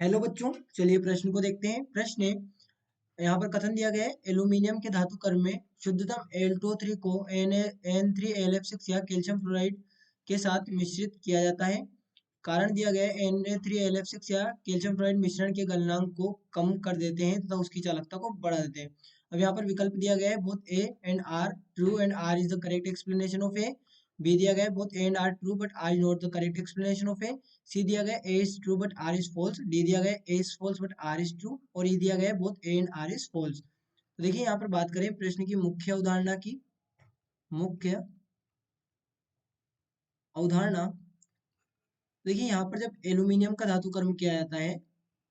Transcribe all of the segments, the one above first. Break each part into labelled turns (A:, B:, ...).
A: Hello बच्चों, चलिए प्रश्न को देखते हैं। प्रश्न है, यहाँ पर कथन दिया गया है, एल्यूमिनियम के धातु कर्म में शुद्धतम Al2O3 को Na3Al6 या कैल्शियम फ्लोराइड के साथ मिश्रित किया जाता है। कारण दिया गया है Na3Al6 या कैल्शियम फ्लोराइड मिश्रण के गलनांक को कम कर देते हैं तथा उसकी चालकता को बढ़ा देते हैं। अब यहाँ पर विकल्प दिया गया है, both A and R true and R is the correct explanation of A. B दिया गया है, both A and R true but R is not the correct explanation of A. C दिया गया है, A is true but R is false. D दिया गया है, A is false but R is true. और ई दिया गया है, both A and R is false. तो देखिए यहाँ पर बात करें प्रश्न की मुख्य अवधारणा की। मुख्य अवधारणा, देखिए यहाँ पर जब एल्यूमिनियम का धातु कर्म किया जाता है,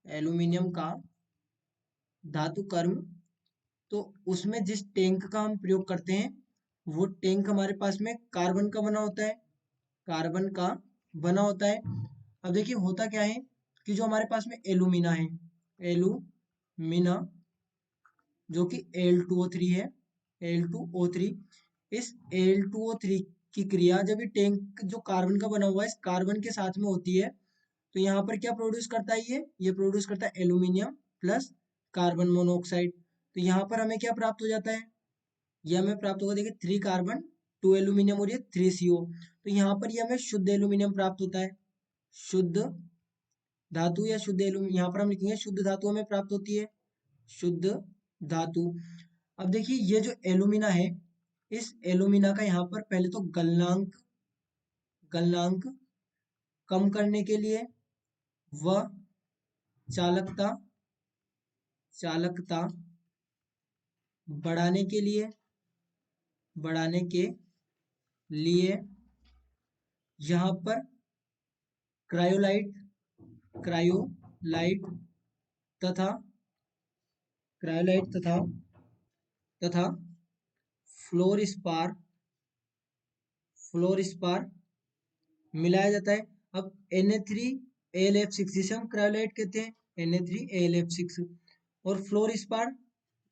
A: एल्यूमिनियम का धातु कर्म, तो उसमें जिस टैंक का हम प्रयोग करते हैं वो टैंक हमारे पास में कार्बन का बना होता है। कार्बन का बना होता है। अब देखिए होता क्या है कि जो हमारे पास में एलुमिना है, एलुमिना जो कि Al2O3 है, Al2O3, इस Al2O3 की क्रिया जब ये टैंक जो कार्बन का बना हुआ है इस कार्बन के साथ में होती है तो यहाँ पर क्या प्रोड्यूस करता है, ये प्रोड्यूस करता है एल्यूमिनियम प्लस कार्बन मोनोऑक्साइड। तो यहाँ पर हमें क्या प्राप्त हो जाता है, ये हमें प्राप्त होगा, देखिए 3 कार्बन 2 एल्यूमिनियम और ये 3CO। तो यहाँ पर ये हमें शुद्ध एल्यूमिनियम प्राप्त होता है। शुद्ध धातु या शुद्ध एल्यूमिनियम, यहाँ पर हम लिखेंगे शुद्ध धातु हमें प्राप्त होती है, शुद्ध धातु। अब देखिए ये जो एल्यूमिना है, इस एल्यूमिना का यहाँ पर पहले तो गलनांक कम करने के लिए व चालकता चालकता बढ़ाने के लिए यहाँ पर क्रायोलाइट क्रायोलाइट तथा क्रायोलाइट तथा फ्लोरस्पार मिलाया जाता है। अब Na3Al6 जिसे हम क्रायोलाइट कहते हैं, Na3Al6 और फ्लोरस्पार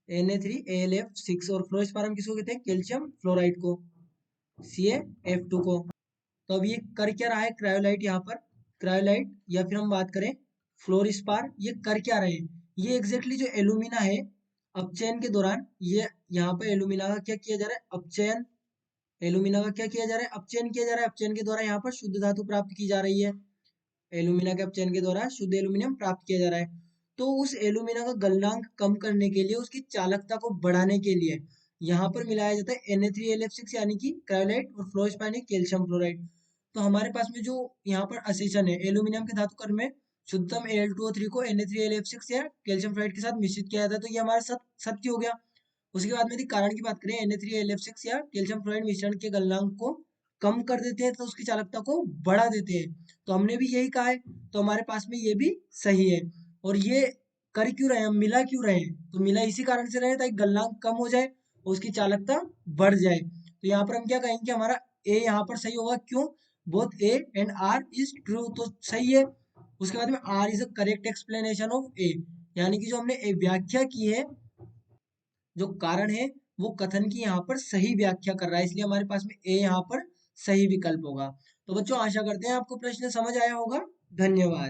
A: Na3Al6 और फ्लोरस्पार हम किसको कहते हैं, कैल्शियम फ्लोराइड को, CaF2 को। तो अब ये कर क्या रहा है क्रायोलाइट, यहाँ पर क्रायोलाइट या फिर हम बात करें फ्लोरस्पार, ये कर क्या रहे हैं, ये एग्जैक्टली जो एल्यूमिना है अपचयन के दौरान, ये यहाँ पर एल्यूमिना का क्या किया जा रहा है, अपचयन, एल्यूमिना का क्या किया जा रहा है, अपचयन किया जा रहा है। अपचयन के द्वारा यहाँ पर शुद्ध धातु प्राप्त की जा रही है, एल्यूमिना के अपचयन के द्वारा शुद्ध एल्यूमिनियम प्राप्त किया जा रहा है। तो उस एल्यूमिना का गलनांक कम करने के लिए, उसकी चालकता को बढ़ाने के लिए यहाँ पर मिलाया जाता है Na3Al6 यानी कि क्रायोलाइट और फ्लोरस्पार यानी कैल्शियम फ्लोराइड। तो हमारे पास में जो यहाँ पर असेशन है एल्यूमिनियम के धातु कर्म में शुद्धतम Al2O3 को Na3Al6 या कैल्शियम फ्लोराइड के साथ मिश्रित किया जाता है, तो ये हमारा सत्य हो गया। उसके बाद में यदि कारण की बात करें, Na3Al6 या कैल्शियम फ्लोराइड मिश्रण के गलनांक को कम कर देते हैं तो उसकी चालकता को बढ़ा देते हैं। तो हमने भी यही कहा है, तो हमारे पास में ये भी सही है। और ये कर क्यों रहे हैं, हम मिला क्यों रहे हैं, तो मिला इसी कारण से रहे ताकि गलनांक कम हो जाए और उसकी चालकता बढ़ जाए। तो यहाँ पर हम क्या कहेंगे, हमारा ए यहाँ पर सही होगा, क्यों, both A and R is true, तो सही है। उसके बाद में R is a correct explanation of A, यानी कि जो हमने व्याख्या की है, जो कारण है वो कथन की यहाँ पर सही व्याख्या कर रहा है, इसलिए हमारे पास में ए यहाँ पर सही विकल्प होगा। तो बच्चों आशा करते हैं आपको प्रश्न समझ आया होगा। धन्यवाद।